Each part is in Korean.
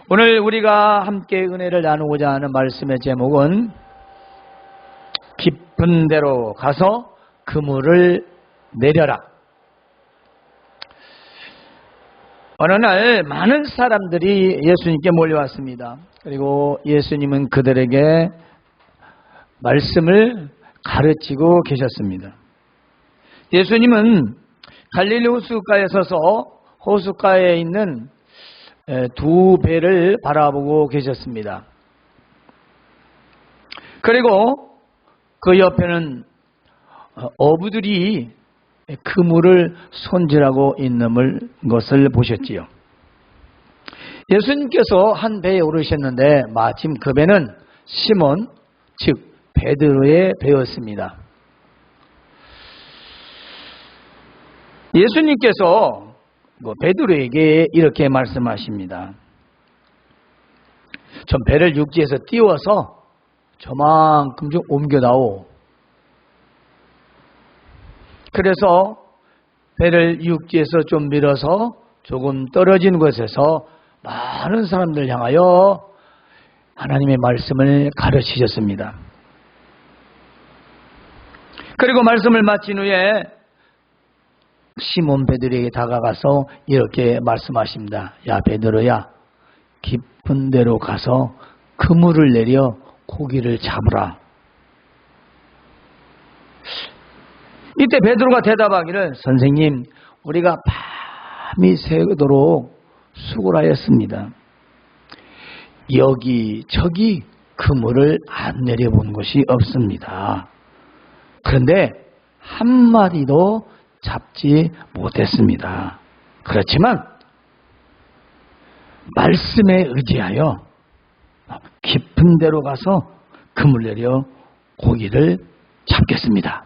오늘 우리가 함께 은혜를 나누고자 하는 말씀의 제목은 깊은 데로 가서 그물을 내려라. 어느 날 많은 사람들이 예수님께 몰려왔습니다. 그리고 예수님은 그들에게 말씀을 가르치고 계셨습니다. 예수님은 갈릴리 호숫가에 서서 호숫가에 있는 두 배를 바라보고 계셨습니다. 그리고 그 옆에는 어부들이 그물을 손질하고 있는 것을 보셨지요. 예수님께서 한 배에 오르셨는데 마침 그 배는 시몬, 즉 베드로의 배였습니다. 예수님께서 베드로에게 이렇게 말씀하십니다. 전 배를 육지에서 띄워서 저만큼 좀 옮겨다오. 그래서 배를 육지에서 좀 밀어서 조금 떨어진 곳에서 많은 사람들 향하여 하나님의 말씀을 가르치셨습니다. 그리고 말씀을 마친 후에 시몬 베드로에게 다가가서 이렇게 말씀하십니다. 야 베드로야, 깊은 데로 가서 그물을 내려 고기를 잡으라. 이때 베드로가 대답하기를, 선생님, 우리가 밤이 새도록 수고를 하였습니다. 여기저기 그물을 안 내려본 것이 없습니다. 그런데 한 마리도 잡지 못했습니다. 그렇지만 말씀에 의지하여 깊은 데로 가서 그물 내려 고기를 잡겠습니다.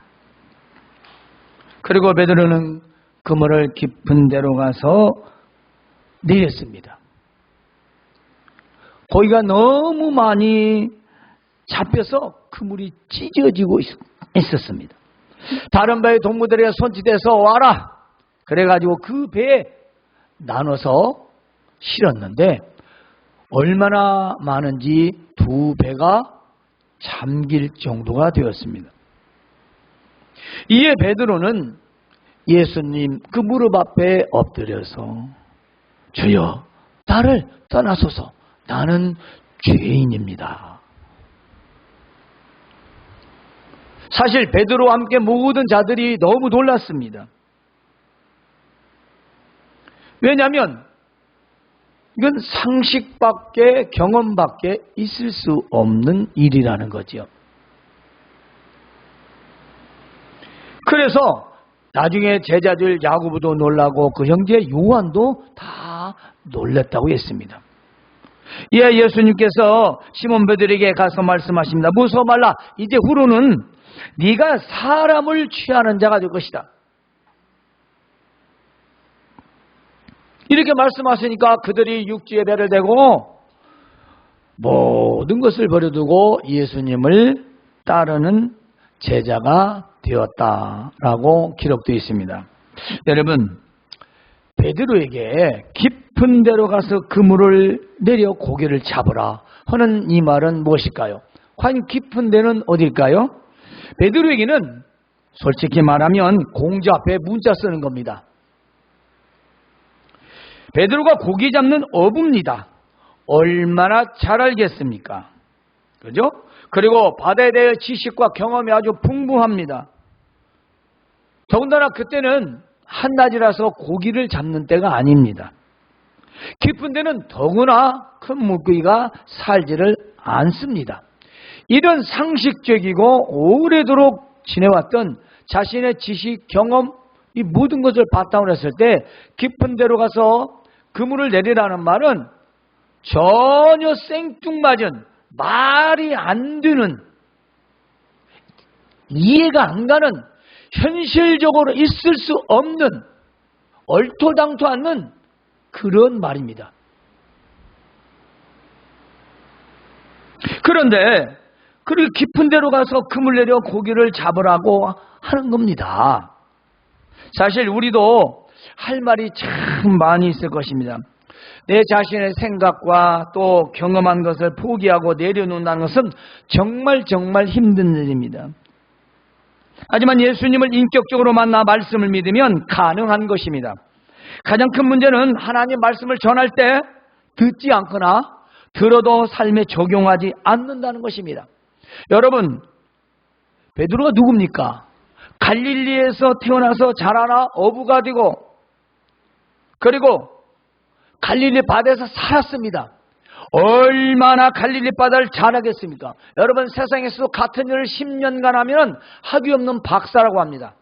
그리고 베드로는 그물을 깊은 데로 가서 내렸습니다. 고기가 너무 많이 잡혀서 그물이 찢어지고 있었습니다. 다른 배의 동무들에게 손짓해서 와라. 그래가지고 그 배에 나눠서 실었는데 얼마나 많은지 두 배가 잠길 정도가 되었습니다. 이에 베드로는 예수님 그 무릎 앞에 엎드려서 주여 나를 떠나소서, 나는 죄인입니다. 사실 베드로와 함께 모든 자들이 너무 놀랐습니다. 왜냐하면 이건 상식밖에 경험밖에 있을 수 없는 일이라는 거죠. 그래서 나중에 제자들 야고보도 놀라고 그 형제 요한도 다 놀랐다고 했습니다. 이에 예수님께서 시몬 베드로에게 가서 말씀하십니다. 무서워 말라. 이제 후로는 네가 사람을 취하는 자가 될 것이다. 이렇게 말씀하시니까 그들이 육지에 배를 대고 모든 것을 버려두고 예수님을 따르는 제자가 되었다라고 기록되어 있습니다. 여러분, 베드로에게 깊은 데로 가서 그물을 내려 고기를 잡으라 하는 이 말은 무엇일까요? 과연 깊은 데는 어딜까요? 베드로에게는 솔직히 말하면 공자 앞에 문자 쓰는 겁니다. 베드로가 고기 잡는 어부입니다. 얼마나 잘 알겠습니까? 그죠? 그리고 바다에 대해 지식과 경험이 아주 풍부합니다. 더군다나 그때는 한낮이라서 고기를 잡는 때가 아닙니다. 깊은 데는 더구나 큰 물고기가 살지를 않습니다. 이런 상식적이고 오래도록 지내왔던 자신의 지식, 경험, 이 모든 것을 바탕으로 했을 때 깊은 데로 가서 그물을 내리라는 말은 전혀 생뚱맞은, 말이 안 되는, 이해가 안 가는, 현실적으로 있을 수 없는, 얼토당토 않는 그런 말입니다. 그런데 그렇게 깊은 데로 가서 그물 내려 고기를 잡으라고 하는 겁니다. 사실 우리도 할 말이 참 많이 있을 것입니다. 내 자신의 생각과 또 경험한 것을 포기하고 내려놓는다는 것은 정말 힘든 일입니다. 하지만 예수님을 인격적으로 만나 말씀을 믿으면 가능한 것입니다. 가장 큰 문제는 하나님 말씀을 전할 때 듣지 않거나 들어도 삶에 적용하지 않는다는 것입니다. 여러분, 베드로가 누굽니까? 갈릴리에서 태어나서 자라나 어부가 되고 그리고 갈릴리 바다에서 살았습니다. 얼마나 갈릴리 바다를 잘 알겠습니까? 여러분, 세상에서 같은 일을 10년간 하면 학위 없는 박사라고 합니다.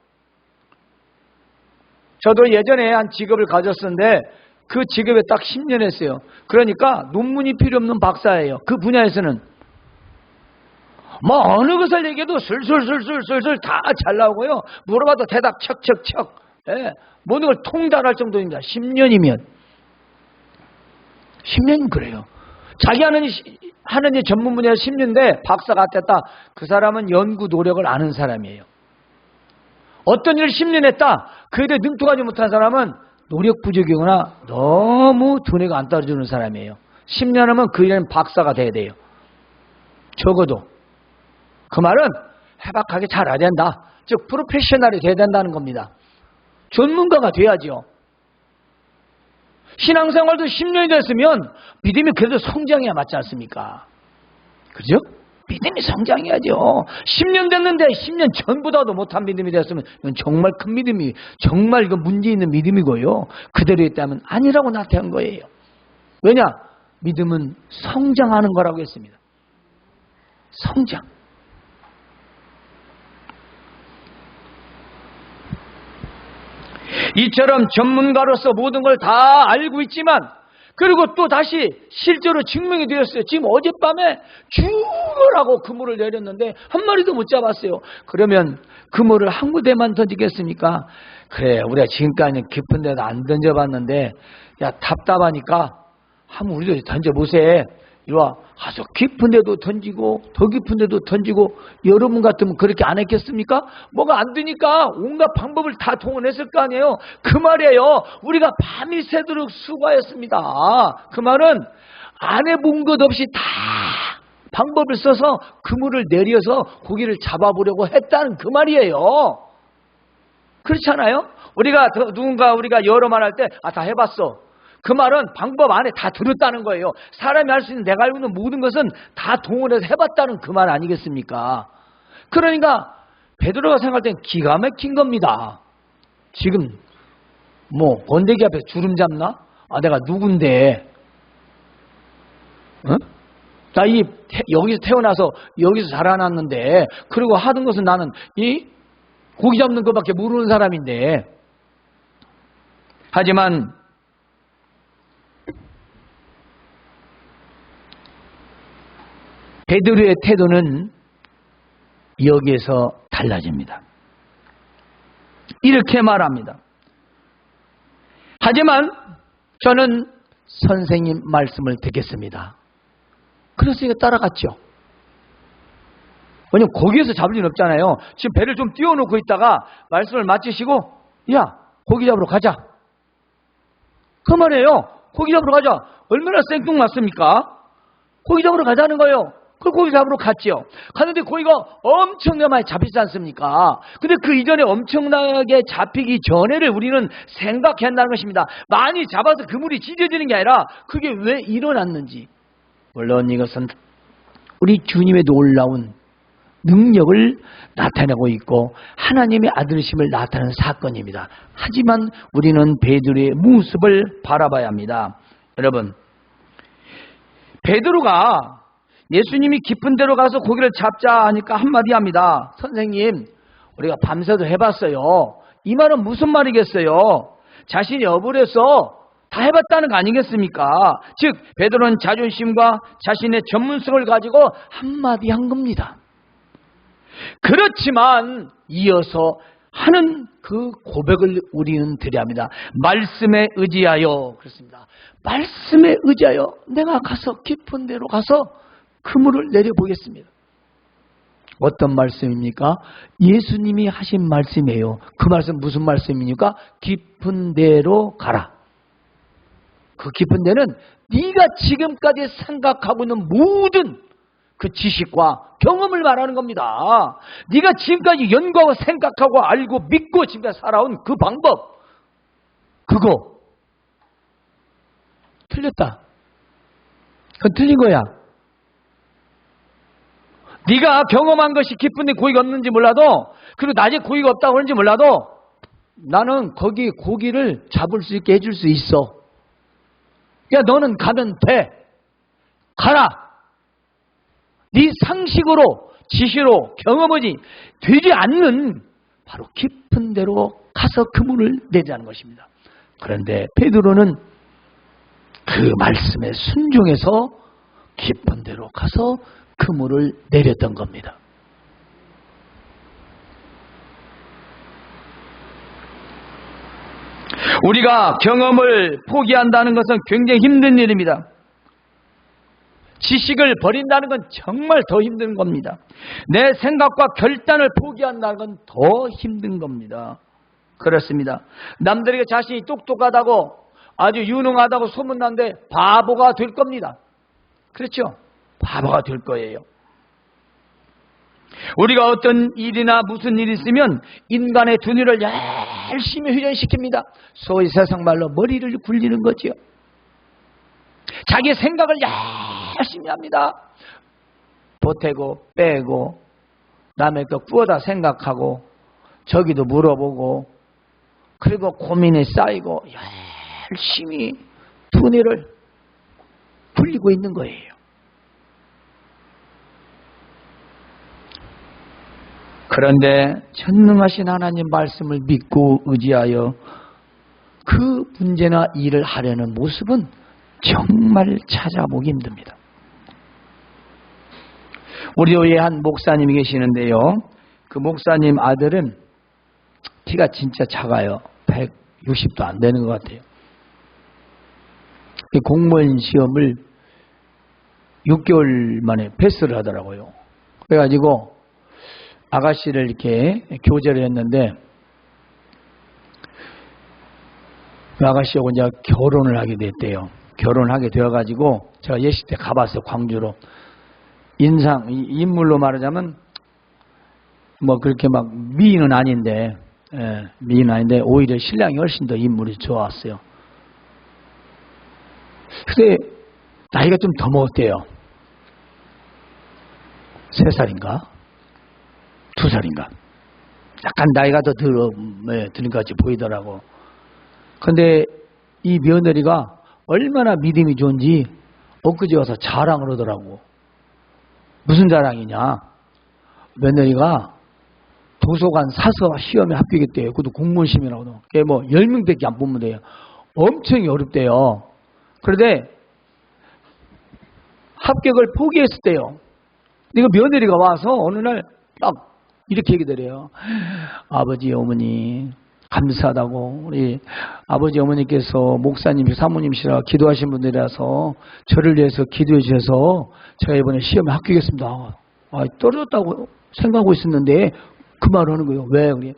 저도 예전에 한 직업을 가졌었는데 그 직업에 딱 10년 했어요. 그러니까 논문이 필요 없는 박사예요. 그 분야에서는 뭐 어느 것을 얘기해도 술술술술술술 다 잘 나오고요. 물어봐도 대답 척척척. 예, 모든 걸 통달할 정도입니다. 10년이면. 10년 그래요. 자기 하는 일 전문 분야에서 10년인데 박사가 됐다. 그 사람은 연구 노력을 아는 사람이에요. 어떤 일을 10년 했다. 그에 대해 능통하지 못한 사람은 노력 부족이거나 너무 두뇌가 안 따라주는 사람이에요. 10년 하면 그 일은 박사가 돼야 돼요. 적어도. 그 말은 해박하게 잘해야 된다. 즉 프로페셔널이 돼야 된다는 겁니다. 전문가가 돼야죠. 신앙생활도 10년이 됐으면 믿음이 그래도 성장해야 맞지 않습니까? 그죠? 믿음이 성장해야죠. 10년 됐는데 10년 전보다도 못한 믿음이 됐으면 이건 정말 큰 믿음이, 정말 이건 문제 있는 믿음이고요. 그대로 있다면 아니라고 나타난 거예요. 왜냐? 믿음은 성장하는 거라고 했습니다. 성장. 이처럼 전문가로서 모든 걸 다 알고 있지만 그리고 또 다시 실제로 증명이 되었어요. 지금 어젯밤에 죽으라고 그물을 내렸는데 한 마리도 못 잡았어요. 그러면 그물을 한 구대만 던지겠습니까? 그래, 우리가 지금까지는 깊은 데도 안 던져봤는데 야, 답답하니까 한번 우리도 던져보세. 이리와 가서 깊은 데도 던지고 더 깊은 데도 던지고 여러분 같으면 그렇게 안 했겠습니까? 뭐가 안 되니까 온갖 방법을 다 동원했을 거 아니에요. 그 말이에요. 우리가 밤이 새도록 수고하였습니다. 그 말은 안 해본 것 없이 다 방법을 써서 그물을 내려서 고기를 잡아보려고 했다는 그 말이에요. 그렇잖아요? 우리가 여러 말 할 때 다 해봤어. 그 말은 방법 안에 다 들었다는 거예요. 사람이 할 수 있는 내가 알고 있는 모든 것은 다 동원해서 해봤다는 그 말 아니겠습니까? 그러니까 베드로가 생각할 땐 기가 막힌 겁니다. 지금 뭐 번데기 앞에 주름 잡나? 아, 내가 누군데? 응? 나 여기서 태어나서 여기서 자라났는데 그리고 하던 것은 나는 이 고기 잡는 것밖에 모르는 사람인데. 하지만 베드로의 태도는 여기에서 달라집니다. 이렇게 말합니다. 하지만 저는 선생님 말씀을 듣겠습니다. 그래서 이거 따라갔죠. 왜냐면 거기에서 잡을 일 없잖아요. 지금 배를 좀 띄워놓고 있다가 말씀을 마치시고 야, 고기 잡으러 가자. 그 말이에요. 고기 잡으러 가자. 얼마나 생뚱맞습니까? 고기 잡으러 가자는 거예요. 그 고기 잡으러 갔지요. 갔는데 고기가 엄청나게 많이 잡히지 않습니까? 근데 그 이전에 엄청나게 잡히기 전에를 우리는 생각해야 한다는 것입니다. 많이 잡아서 그물이 찢어지는 게 아니라 그게 왜 일어났는지. 물론 이것은 우리 주님의 놀라운 능력을 나타내고 있고 하나님의 아들이심을 나타내는 사건입니다. 하지만 우리는 베드로의 모습을 바라봐야 합니다. 여러분, 베드로가 예수님이 깊은 데로 가서 고기를 잡자 하니까 한마디 합니다. 선생님, 우리가 밤새도 해봤어요. 이 말은 무슨 말이겠어요? 자신이 어불해서 다 해봤다는 거 아니겠습니까? 즉 베드로는 자존심과 자신의 전문성을 가지고 한마디 한 겁니다. 그렇지만 이어서 하는 그 고백을 우리는 드려야 합니다. 말씀에 의지하여. 그렇습니다. 말씀에 의지하여 내가 가서 깊은 데로 가서 그물을 내려보겠습니다. 어떤 말씀입니까? 예수님이 하신 말씀이에요. 그 말씀 무슨 말씀입니까? 깊은 데로 가라. 그 깊은 데는 네가 지금까지 생각하고 있는 모든 그 지식과 경험을 말하는 겁니다. 네가 지금까지 연구하고 생각하고 알고 믿고 지금까지 살아온 그 방법, 그거 틀렸다. 그건 틀린 거야. 네가 경험한 것이 깊은데 고기가 없는지 몰라도, 그리고 낮에 고기가 없다고 그러는지 몰라도 나는 거기 고기를 잡을 수 있게 해줄 수 있어. 야, 너는 가면 돼. 가라. 네 상식으로, 지시로, 경험이 되지 않는 바로 깊은 데로 가서 그물을 내자는 것입니다. 그런데 베드로는 그 말씀에 순종해서 깊은 데로 가서 그물을 내렸던 겁니다. 우리가 경험을 포기한다는 것은 굉장히 힘든 일입니다. 지식을 버린다는 건 정말 더 힘든 겁니다. 내 생각과 결단을 포기한다는 건 더 힘든 겁니다. 그렇습니다. 남들에게 자신이 똑똑하다고 아주 유능하다고 소문난데 바보가 될 겁니다. 그렇죠? 바보가 될 거예요. 우리가 어떤 일이나 무슨 일이 있으면 인간의 두뇌를 열심히 훈련시킵니다. 소위 세상 말로 머리를 굴리는 거죠. 자기 생각을 열심히 합니다. 보태고 빼고 남의 거 꾸어다 생각하고 저기도 물어보고 그리고 고민이 쌓이고 열심히 두뇌를 굴리고 있는 거예요. 그런데 전능하신 하나님 말씀을 믿고 의지하여 그 문제나 일을 하려는 모습은 정말 찾아보기 힘듭니다. 우리 교회에 한 목사님이 계시는데요. 그 목사님 아들은 키가 진짜 작아요. 160도 안 되는 것 같아요. 공무원 시험을 6개월 만에 패스를 하더라고요. 그래가지고 아가씨를 이렇게 교제를 했는데 그 아가씨하고 이제 결혼을 하게 됐대요. 결혼하게 되어가지고 제가 예식 때 가봤어요. 광주로. 인물로 말하자면 뭐 그렇게 막 미인은 아닌데, 미인은 아닌데 오히려 신랑이 훨씬 더 인물이 좋았어요. 근데 나이가 좀 더 먹었대요. 3살인가? 2살인가? 약간 나이가 더 드는 것 같이 보이더라고. 근데 이 며느리가 얼마나 믿음이 좋은지 엊그제 와서 자랑을 하더라고. 무슨 자랑이냐? 며느리가 도서관 사서 시험에 합격했대요. 그것도 공무원 시험이라고. 그게 뭐 10명밖에 안 뽑으면 돼요. 엄청 어렵대요. 그런데 합격을 포기했었대요. 이거 며느리가 와서 어느 날 딱 이렇게 얘기더래요. 아버지, 어머니 감사하다고. 우리 아버지, 어머니께서 목사님, 사모님이시라 기도하신 분들이라서 저를 위해서 기도해 주셔서 제가 이번에 시험에 합격했습니다. 떨어졌다고 생각하고 있었는데 그 말을 하는 거예요. 왜? 그래?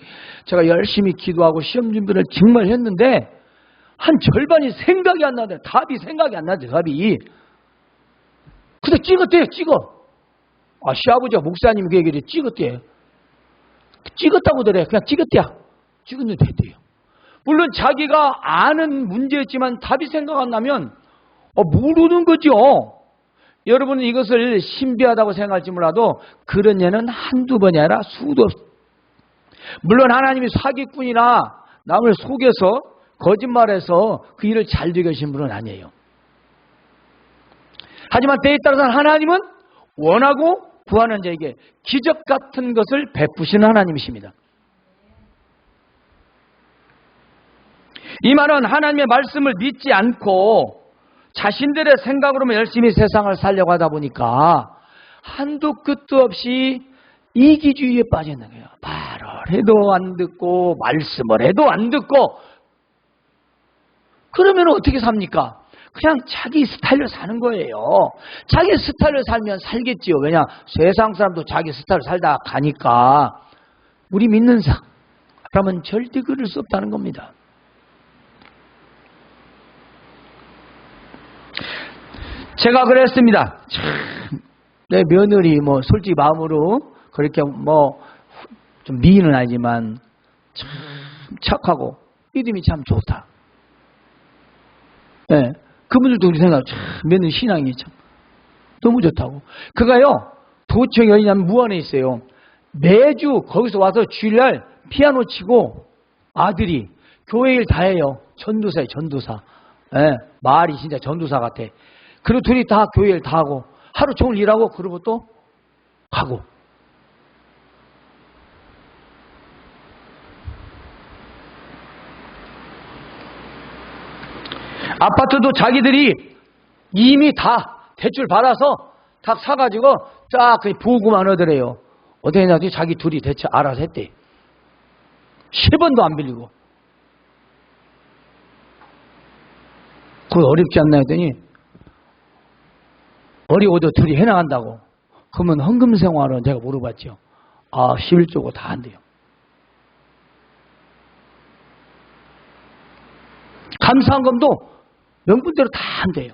제가 열심히 기도하고 시험 준비를 정말 했는데 한 절반이 생각이 안 나대. 답이 생각이 안 나대. 답이. 근데 찍었대요. 찍어. 시아버지가 목사님 그 얘기를 찍었대. 찍었다고 그래. 그냥 찍었대야. 찍었는데 됐대요. 물론 자기가 아는 문제였지만 답이 생각 안 나면 모르는 거죠. 여러분은 이것을 신비하다고 생각할지 몰라도 그런 예는 한두 번이 아니라 수도 없어. 물론 하나님이 사기꾼이나 남을 속여서 거짓말해서 그 일을 잘 되게 하신 분은 아니에요. 하지만 때에 따라서는 하나님은 원하고 구하는 자에게 기적 같은 것을 베푸시는 하나님이십니다. 이 말은 하나님의 말씀을 믿지 않고 자신들의 생각으로만 열심히 세상을 살려고 하다 보니까 한도 끝도 없이 이기주의에 빠져 있는 거예요. 말을 해도 안 듣고 말씀을 해도 안 듣고 그러면 어떻게 삽니까? 그냥 자기 스타일로 사는 거예요. 자기 스타일로 살면 살겠지요. 왜냐? 세상 사람도 자기 스타일로 살다 가니까 우리 믿는 사람은 절대 그럴 수 없다는 겁니다. 제가 그랬습니다. 참, 내 며느리 뭐 솔직히 마음으로 그렇게 뭐 좀 미인은 아니지만 참 착하고 믿음이 참 좋다. 네, 그분들도 우리 생각 참 며느리 신앙이 참 너무 좋다고. 그가요 도청이 어디냐면 무안에 있어요. 매주 거기서 와서 주일날 피아노 치고 아들이 교회 일 다 해요. 전도사예요, 전도사. 네, 말이 진짜 전도사 같아. 그리고 둘이 다 교회 일 다 하고 하루 종일 일하고 그러고 또 가고. 아파트도 자기들이 이미 다 대출 받아서 다 사가지고 쫙 부으고만 하더래요. 어떻게 했냐면 자기 둘이 대체 알아서 했대. 10원도 안 빌리고. 그거 어렵지 않나 했더니 어려워도 둘이 해나간다고. 그러면 헌금 생활은 제가 물어봤죠. 아, 11조고 다 한대요. 감사한금도 명분대로 다 한대요.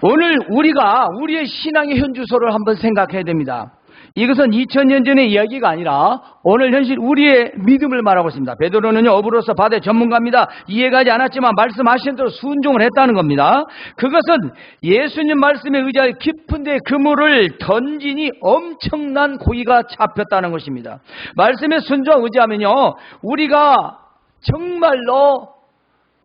오늘 우리가 우리의 신앙의 현주소를 한번 생각해야 됩니다. 이것은 2000년 전의 이야기가 아니라 오늘 현실 우리의 믿음을 말하고 있습니다. 베드로는요 업으로서 바다의 전문가입니다. 이해가지 않았지만 말씀하신 대로 순종을 했다는 겁니다. 그것은 예수님 말씀에 의지하여 깊은 데 그물을 던지니 엄청난 고기가 잡혔다는 것입니다. 말씀에 순종 의지하면요 우리가 정말로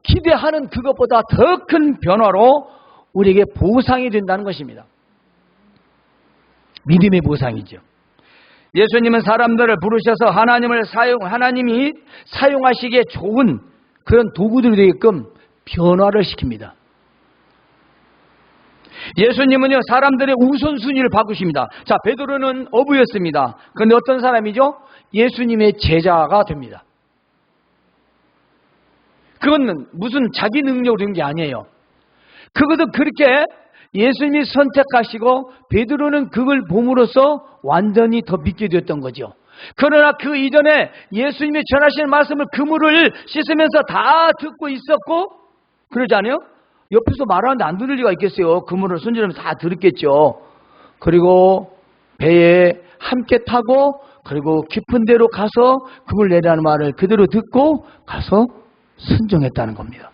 기대하는 그것보다 더 큰 변화로 우리에게 보상이 된다는 것입니다. 믿음의 보상이죠. 예수님은 사람들을 부르셔서 하나님이 사용하시기에 좋은 그런 도구들이 되게끔 변화를 시킵니다. 예수님은요 사람들의 우선순위를 바꾸십니다. 자, 베드로는 어부였습니다. 그런데 어떤 사람이죠? 예수님의 제자가 됩니다. 그건 무슨 자기 능력으로 된 게 아니에요. 그것도 그렇게 예수님이 선택하시고 베드로는 그걸 봄으로써 완전히 더 믿게 되었던 거죠. 그러나 그 이전에 예수님이 전하시는 말씀을 그물을 씻으면서 다 듣고 있었고 그러지 않아요? 옆에서 말하는데 안 들을 리가 있겠어요. 그물을 손질하면서 다 들었겠죠. 그리고 배에 함께 타고 그리고 깊은 데로 가서 그물 내라는 말을 그대로 듣고 가서 순종했다는 겁니다.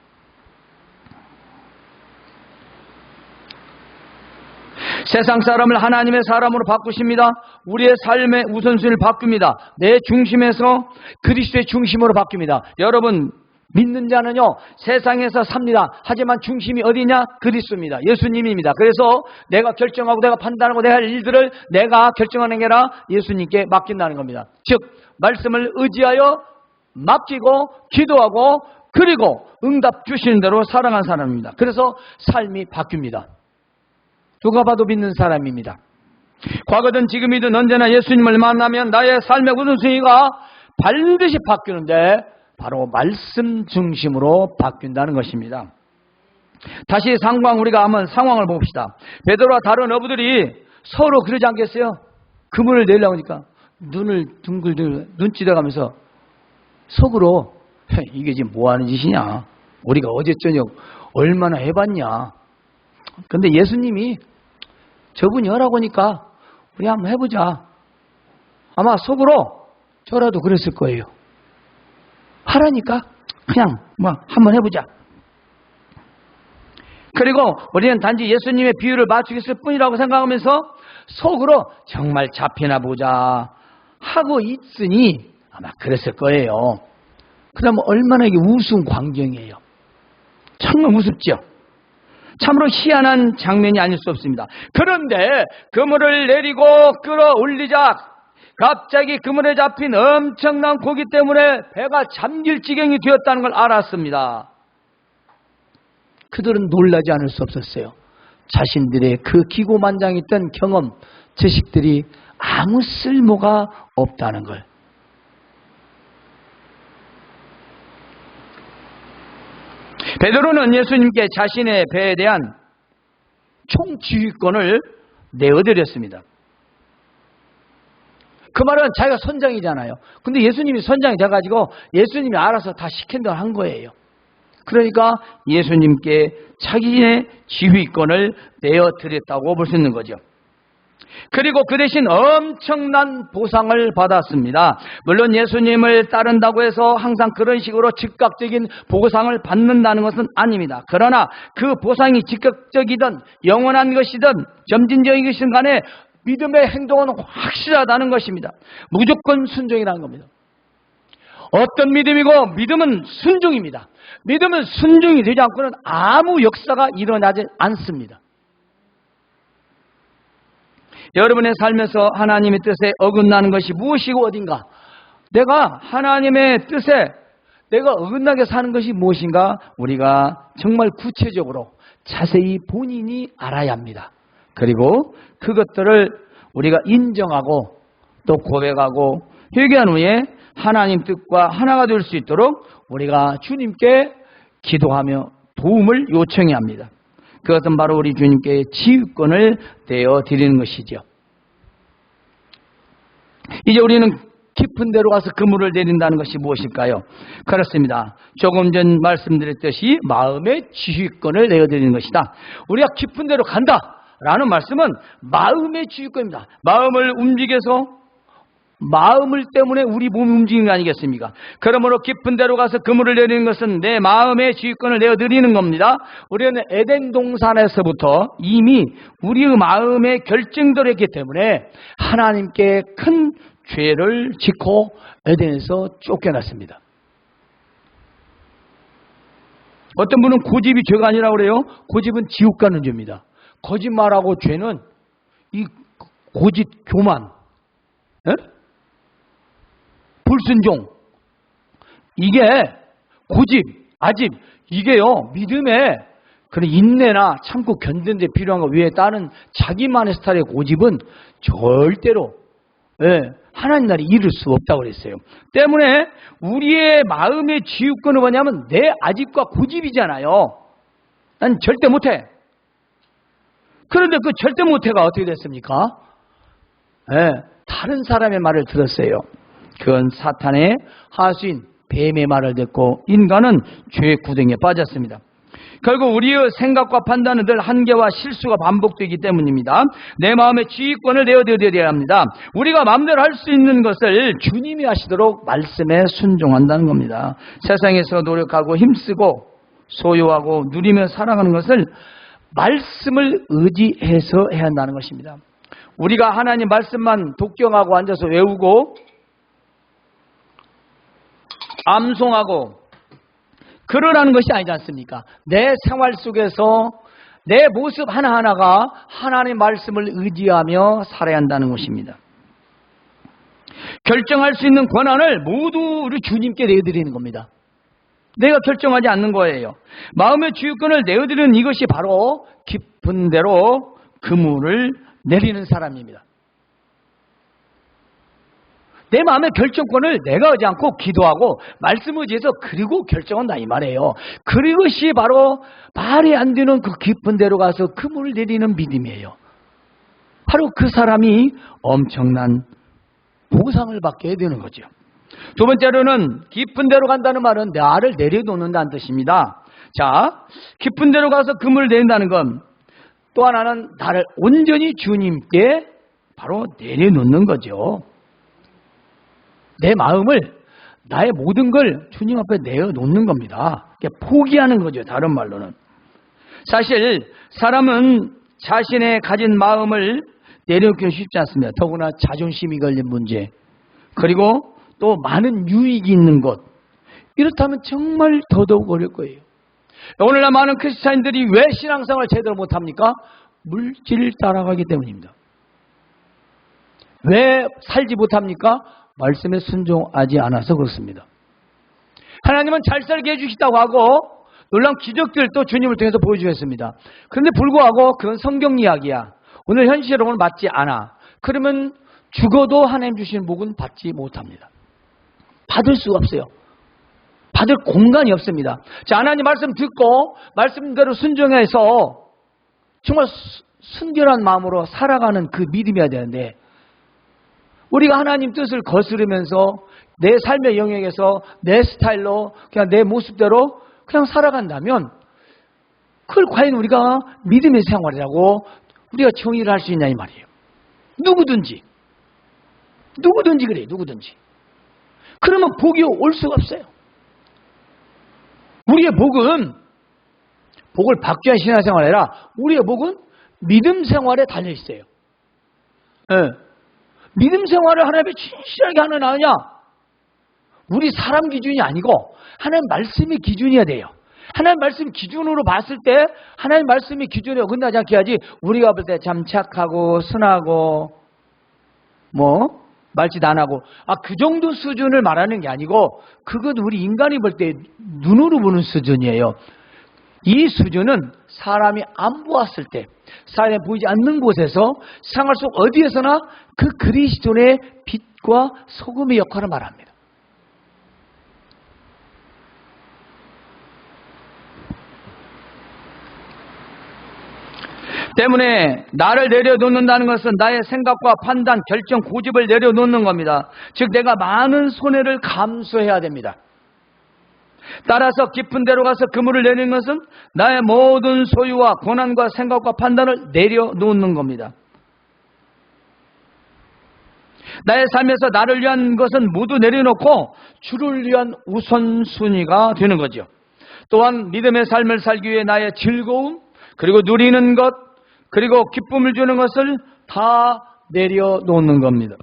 세상 사람을 하나님의 사람으로 바꾸십니다. 우리의 삶의 우선순위를 바꿉니다. 내 중심에서 그리스도의 중심으로 바뀝니다. 여러분 믿는 자는요 세상에서 삽니다. 하지만 중심이 어디냐? 그리스도입니다. 예수님입니다. 그래서 내가 결정하고 내가 판단하고 내가 할 일들을 내가 결정하는 게 아니라 예수님께 맡긴다는 겁니다. 즉 말씀을 의지하여 맡기고 기도하고 그리고 응답 주시는 대로 살아가는 사람입니다. 그래서 삶이 바뀝니다. 누가 봐도 믿는 사람입니다. 과거든 지금이든 언제나 예수님을 만나면 나의 삶의 우선순위가 반드시 바뀌는데 바로 말씀 중심으로 바뀐다는 것입니다. 다시 우리가 한번 상황을 봅시다. 베드로와 다른 어부들이 서로 그러지 않겠어요? 그물을 내려고 하니까 눈을 둥글둥글 눈치대가면서 속으로 이게 지금 뭐하는 짓이냐? 우리가 어제 저녁 얼마나 해봤냐? 근데 예수님이 저분이 하라고 하니까 우리 한번 해보자. 아마 속으로 저라도 그랬을 거예요. 하라니까 그냥 한번 해보자. 그리고 우리는 단지 예수님의 비유를 맞추겠을 뿐이라고 생각하면서 속으로 정말 잡히나 보자 하고 있으니 아마 그랬을 거예요. 그러면 얼마나 이게 우스운 광경이에요. 정말 우습죠. 참으로 희한한 장면이 아닐 수 없습니다. 그런데 그물을 내리고 끌어올리자 갑자기 그물에 잡힌 엄청난 고기 때문에 배가 잠길 지경이 되었다는 걸 알았습니다. 그들은 놀라지 않을 수 없었어요. 자신들의 그 기고만장했던 경험, 지식들이 아무 쓸모가 없다는 걸. 베드로는 예수님께 자신의 배에 대한 총지휘권을 내어드렸습니다. 그 말은 자기가 선장이잖아요. 근데 예수님이 선장이 돼가지고 예수님이 알아서 다 시킨 대로 한 거예요. 그러니까 예수님께 자기의 지휘권을 내어드렸다고 볼 수 있는 거죠. 그리고 그 대신 엄청난 보상을 받았습니다. 물론 예수님을 따른다고 해서 항상 그런 식으로 즉각적인 보상을 받는다는 것은 아닙니다. 그러나 그 보상이 즉각적이든 영원한 것이든 점진적인 것이든 간에 믿음의 행동은 확실하다는 것입니다. 무조건 순종이라는 겁니다. 어떤 믿음이고 믿음은 순종입니다. 믿음은 순종이 되지 않고는 아무 역사가 일어나지 않습니다. 여러분의 삶에서 하나님의 뜻에 어긋나는 것이 무엇이고 어딘가? 내가 하나님의 뜻에 내가 어긋나게 사는 것이 무엇인가? 우리가 정말 구체적으로 자세히 본인이 알아야 합니다. 그리고 그것들을 우리가 인정하고 또 고백하고 회개한 후에 하나님 뜻과 하나가 될 수 있도록 우리가 주님께 기도하며 도움을 요청해야 합니다. 그것은 바로 우리 주님께 지휘권을 내어드리는 것이죠. 이제 우리는 깊은 데로 가서 그물을 내린다는 것이 무엇일까요? 그렇습니다. 조금 전 말씀드렸듯이 마음의 지휘권을 내어드리는 것이다. 우리가 깊은 데로 간다라는 말씀은 마음의 지휘권입니다. 마음을 움직여서 마음을 때문에 우리 몸이 움직이는 거 아니겠습니까? 그러므로 깊은 데로 가서 그물을 내리는 것은 내 마음의 지휘권을 내어드리는 겁니다. 우리는 에덴 동산에서부터 이미 우리의 마음에 결정되어 있기 때문에 하나님께 큰 죄를 짓고 에덴에서 쫓겨났습니다. 어떤 분은 고집이 죄가 아니라고 그래요. 고집은 지옥 가는 죄입니다. 거짓말하고 죄는 이 고집, 교만, 에? 불순종, 이게 고집, 아집, 이게요 믿음에 그런 인내나 참고 견디는 데 필요한 것 외에 다른 자기만의 스타일의 고집은 절대로 하나님 나라에 이룰 수 없다고 그랬어요. 때문에 우리의 마음의 지휘권은 뭐냐면 내 아집과 고집이잖아요. 난 절대 못해. 그런데 그 절대 못해가 어떻게 됐습니까? 다른 사람의 말을 들었어요. 그건 사탄의 하수인 뱀의 말을 듣고 인간은 죄의 구덩이에 빠졌습니다. 결국 우리의 생각과 판단은 늘 한계와 실수가 반복되기 때문입니다. 내 마음의 지휘권을 내어드려야 합니다. 우리가 마음대로 할 수 있는 것을 주님이 하시도록 말씀에 순종한다는 겁니다. 세상에서 노력하고 힘쓰고 소유하고 누리며 살아가는 것을 말씀을 의지해서 해야 한다는 것입니다. 우리가 하나님 말씀만 독경하고 앉아서 외우고 암송하고 그러라는 것이 아니지 않습니까? 내 생활 속에서 내 모습 하나하나가 하나님의 말씀을 의지하며 살아야 한다는 것입니다. 결정할 수 있는 권한을 모두 우리 주님께 내어드리는 겁니다. 내가 결정하지 않는 거예요. 마음의 지휘권을 내어드리는 이것이 바로 깊은 데로 그물을 내리는 사람입니다. 내 마음의 결정권을 내가 하지 않고 기도하고 말씀 의지해서 그리고 결정한다 이 말이에요. 그것이 바로 말이 안 되는 그 깊은 데로 가서 그물을 내리는 믿음이에요. 바로 그 사람이 엄청난 보상을 받게 되는 거죠. 두 번째로는 깊은 데로 간다는 말은 나를 내려놓는다는 뜻입니다. 자, 깊은 데로 가서 그물을 내린다는 건 또 하나는 나를 온전히 주님께 바로 내려놓는 거죠. 내 마음을, 나의 모든 걸 주님 앞에 내어놓는 겁니다. 포기하는 거죠. 다른 말로는. 사실 사람은 자신의 가진 마음을 내려놓기 쉽지 않습니다. 더구나 자존심이 걸린 문제, 그리고 또 많은 유익이 있는 것, 이렇다면 정말 더더욱 어려울 거예요. 오늘날 많은 크리스찬들이 왜 신앙생활을 제대로 못합니까? 물질을 따라가기 때문입니다. 왜 살지 못합니까? 말씀에 순종하지 않아서 그렇습니다. 하나님은 잘 살게 해주시다고 하고 놀라운 기적들도 주님을 통해서 보여주셨습니다. 그런데 불구하고 그건 성경 이야기야. 오늘 현실로는 맞지 않아. 그러면 죽어도 하나님 주시는 복은 받지 못합니다. 받을 수가 없어요. 받을 공간이 없습니다. 자, 하나님 말씀 듣고 말씀대로 순종해서 정말 순결한 마음으로 살아가는 그 믿음이어야 되는데, 우리가 하나님 뜻을 거스르면서 내 삶의 영역에서 내 스타일로 그냥 내 모습대로 그냥 살아간다면 그걸 과연 우리가 믿음의 생활이라고 우리가 정의를 할 수 있냐 이 말이에요. 누구든지 그래요. 누구든지. 그러면 복이 올 수가 없어요. 우리의 복을 받기 위한 신앙생활이 아니라 우리의 복은 믿음 생활에 달려 있어요. 네. 믿음 생활을 하나님의 진실하게 하는 아냐? 우리 사람 기준이 아니고 하나님 말씀이 기준이어야 돼요. 하나님 말씀 기준으로 봤을 때 하나님 말씀이 기준에 어긋나지 않게 해야지. 우리가 볼 때 참 착하고 순하고 말짓 안 하고 그 정도 수준을 말하는 게 아니고 그건 우리 인간이 볼 때 눈으로 보는 수준이에요. 이 수준은 사람이 안 보았을 때 사람이 보이지 않는 곳에서 생활 속 어디에서나 그 그리스도의 빛과 소금의 역할을 말합니다. 때문에 나를 내려놓는다는 것은 나의 생각과 판단, 결정, 고집을 내려놓는 겁니다. 즉 내가 많은 손해를 감수해야 됩니다. 따라서 깊은 데로 가서 그물을 내리는 것은 나의 모든 소유와 고난과 생각과 판단을 내려놓는 겁니다. 나의 삶에서 나를 위한 것은 모두 내려놓고 주를 위한 우선순위가 되는 거죠. 또한 믿음의 삶을 살기 위해 나의 즐거움, 그리고 누리는 것, 그리고 기쁨을 주는 것을 다 내려놓는 겁니다.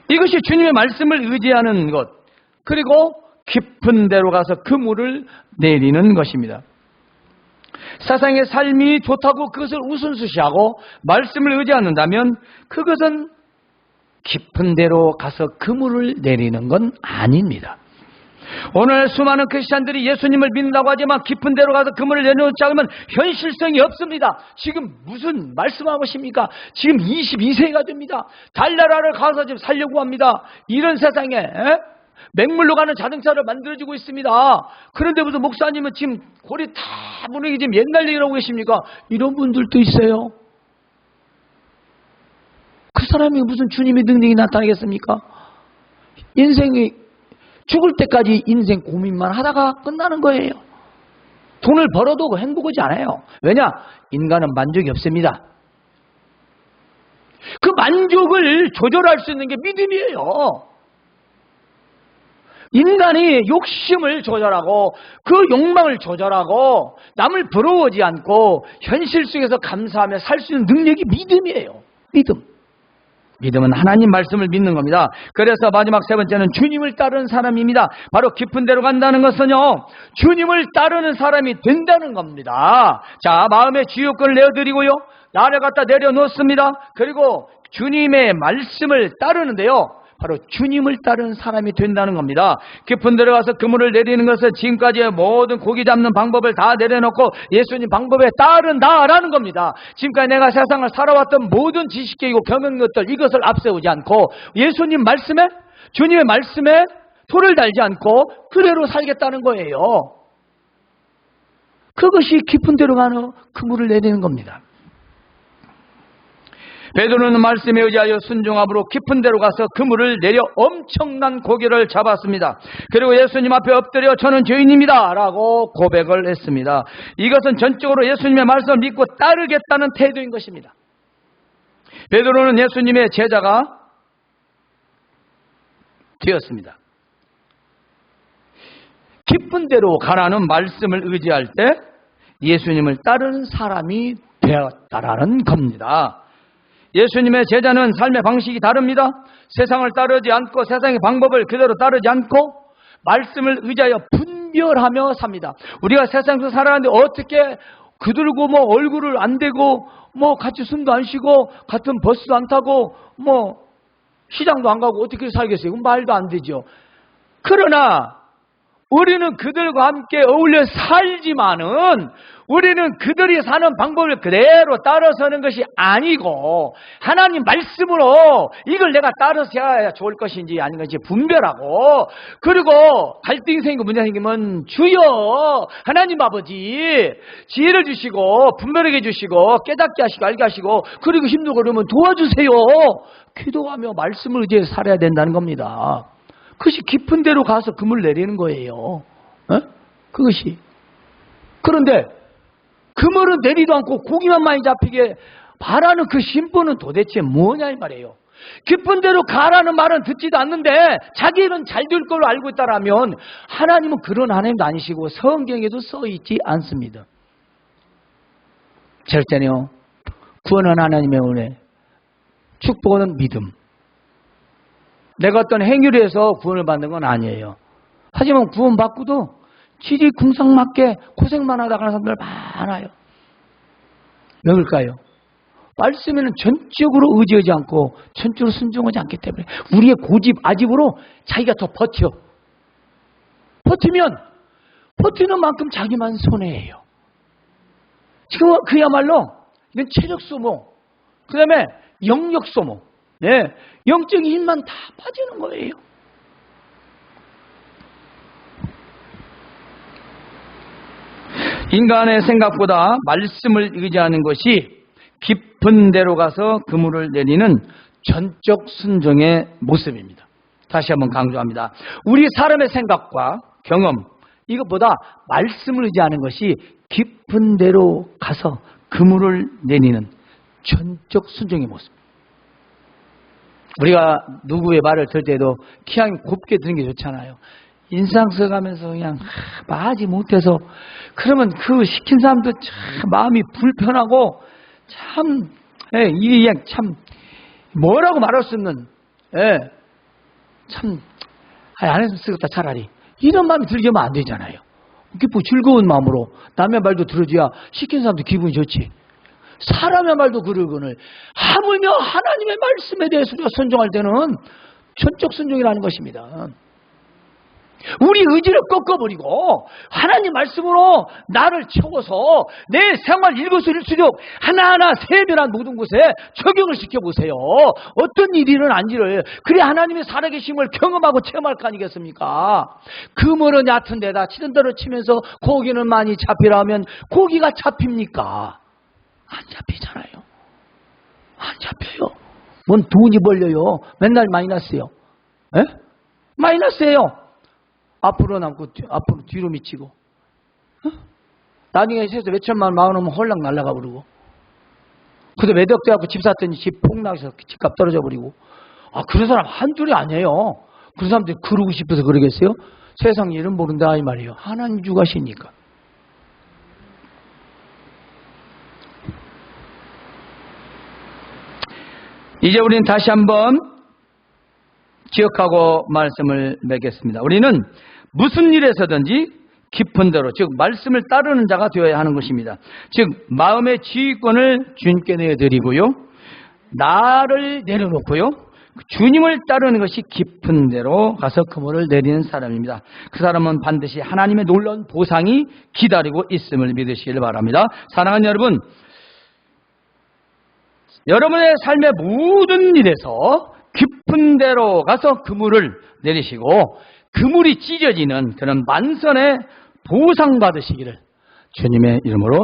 이것이 주님의 말씀을 의지하는 것, 그리고 깊은 데로 가서 그물을 내리는 것입니다. 세상의 삶이 좋다고 그것을 우선순위하고 말씀을 의지 않는다면 그것은 깊은 데로 가서 그물을 내리는 건 아닙니다. 오늘 수많은 크리스찬들이 예수님을 믿는다고 하지만 깊은 데로 가서 그물을 내려놓지 않으면 현실성이 없습니다. 지금 무슨 말씀하고 계십니까? 지금 22세가 됩니다. 달나라를 가서 지금 살려고 합니다. 이런 세상에 맹물로 가는 자동차를 만들어지고 있습니다. 그런데 무슨 목사님은 지금 골이 다 무너지게 지금 옛날 얘기를 하고 계십니까? 이런 분들도 있어요. 그 사람이 무슨 주님의 능력이 나타나겠습니까? 인생이 죽을 때까지 인생 고민만 하다가 끝나는 거예요. 돈을 벌어도 행복하지 않아요. 왜냐? 인간은 만족이 없습니다. 그 만족을 조절할 수 있는 게 믿음이에요. 인간이 욕심을 조절하고 그 욕망을 조절하고 남을 부러워하지 않고 현실 속에서 감사하며 살 수 있는 능력이 믿음이에요. 믿음은 하나님 말씀을 믿는 겁니다. 그래서 마지막 세 번째는 주님을 따르는 사람입니다. 바로 깊은 데로 간다는 것은요, 주님을 따르는 사람이 된다는 겁니다. 자, 마음의 지유권을 내어드리고요, 나를 갖다 내려놓습니다. 그리고 주님의 말씀을 따르는데요, 바로 주님을 따르는 사람이 된다는 겁니다. 깊은 데로 가서 그물을 내리는 것은 지금까지의 모든 고기 잡는 방법을 다 내려놓고 예수님 방법에 따른다라는 겁니다. 지금까지 내가 세상을 살아왔던 모든 지식계이고 경험 것들, 이것을 앞세우지 않고 예수님 말씀에, 주님의 말씀에 토를 달지 않고 그대로 살겠다는 거예요. 그것이 깊은 데로 가는 그물을 내리는 겁니다. 베드로는 말씀에 의지하여 순종함으로 깊은 데로 가서 그물을 내려 엄청난 고기를 잡았습니다. 그리고 예수님 앞에 엎드려 저는 죄인입니다 라고 고백을 했습니다. 이것은 전적으로 예수님의 말씀을 믿고 따르겠다는 태도인 것입니다. 베드로는 예수님의 제자가 되었습니다. 깊은 데로 가라는 말씀을 의지할 때 예수님을 따르는 사람이 되었다라는 겁니다. 예수님의 제자는 삶의 방식이 다릅니다. 세상을 따르지 않고 세상의 방법을 그대로 따르지 않고 말씀을 의지하여 분별하며 삽니다. 우리가 세상에서 살아가는데 어떻게 그들고 얼굴을 안 대고 같이 숨도 안 쉬고 같은 버스도 안 타고 시장도 안 가고 어떻게 살겠어요? 말도 안 되죠. 그러나 우리는 그들과 함께 어울려 살지만은 우리는 그들이 사는 방법을 그대로 따라서는 것이 아니고 하나님 말씀으로 이걸 내가 따라서 해야 좋을 것인지 아닌 것인지 분별하고, 그리고 갈등이 생기고 문제 생기면 주여 하나님 아버지 지혜를 주시고 분별하게 해주시고 깨닫게 하시고 알게 하시고, 그리고 힘들고 그러면 도와주세요 기도하며 말씀을 의지해 살아야 된다는 겁니다. 그것이 깊은 데로 가서 그물 내리는 거예요. 어? 그것이. 그런데 그물은 내리도 않고 고기만 많이 잡히게 바라는 그 심보는 도대체 뭐냐 이 말이에요. 깊은 데로 가라는 말은 듣지도 않는데 자기는 잘 될 걸로 알고 있다라면 하나님은 그런 하나님도 아니시고 성경에도 써있지 않습니다. 절대요. 구원은 하나님의 은혜, 축복은 믿음. 내가 어떤 행위를 해서 구원을 받는 건 아니에요. 하지만 구원받고도 지리궁상맞게 고생만 하다 가는 사람들 많아요. 왜 그럴까요? 말씀에는 전적으로 의지하지 않고 전적으로 순종하지 않기 때문에 우리의 고집, 아집으로 자기가 더 버티면 버티는 만큼 자기만 손해예요. 지금 그야말로 이건 체력 소모, 그 다음에 영역 소모, 네, 영적인 힘만 다 빠지는 거예요. 인간의 생각보다 말씀을 의지하는 것이 깊은 데로 가서 그물을 내리는 전적 순종의 모습입니다. 다시 한번 강조합니다. 우리 사람의 생각과 경험, 이것보다 말씀을 의지하는 것이 깊은 데로 가서 그물을 내리는 전적 순종의 모습. 우리가 누구의 말을 들을 때도 기왕 곱게 듣는 게 좋잖아요. 인상 써가면서 그냥 마지 못해서 그러면 그 시킨 사람도 참 마음이 불편하고 참 이게 참 뭐라고 말할 수 없는 참 안 했으면 쓰겠다 차라리 이런 마음이 들게 하면 안 되잖아요. 기쁘고 즐거운 마음으로 남의 말도 들어줘야 시킨 사람도 기분이 좋지. 사람의 말도 그러거늘 하물며 하나님의 말씀에 대해서 우리가 순종할 때는 전적 순종이라는 것입니다. 우리 의지를 꺾어버리고 하나님 말씀으로 나를 채워서 내 생활 일거수일투족 하나하나 세별한 모든 곳에 적용을 시켜보세요. 어떤 일이는 안지를 그래 하나님의 살아계심을 경험하고 체험할 거 아니겠습니까? 그물은 얕은 데다 치는 대로 치면서 고기는 많이 잡히라 하면 고기가 잡힙니까? 안 잡히잖아요. 안 잡혀요. 뭔 돈이 벌려요. 맨날 마이너스요. 에? 마이너스예요. 앞으로 남고 앞으로 뒤로 미치고 나중에 세서 몇천만 원 마흔오면 홀랑 날아가 버리고 근데 매덕 돼갖고 집 샀더니 집 폭락해서 집값 떨어져 버리고 그런 사람 한둘이 아니에요. 그런 사람들이 그러고 싶어서 그러겠어요? 세상 일은 모른다 이 말이에요. 하나님 주가시니까. 이제 우리는 다시 한번 기억하고 말씀을 맺겠습니다. 우리는 무슨 일에서든지 깊은 데로, 즉 말씀을 따르는 자가 되어야 하는 것입니다. 즉 마음의 지휘권을 주님께 내어드리고요, 나를 내려놓고요, 주님을 따르는 것이 깊은 데로 가서 그물을 내리는 사람입니다. 그 사람은 반드시 하나님의 놀라운 보상이 기다리고 있음을 믿으시길 바랍니다. 사랑하는 여러분, 여러분의 삶의 모든 일에서 깊은 데로 가서 그물을 내리시고 그물이 찢어지는 그런 만선의 보상 받으시기를 주님의 이름으로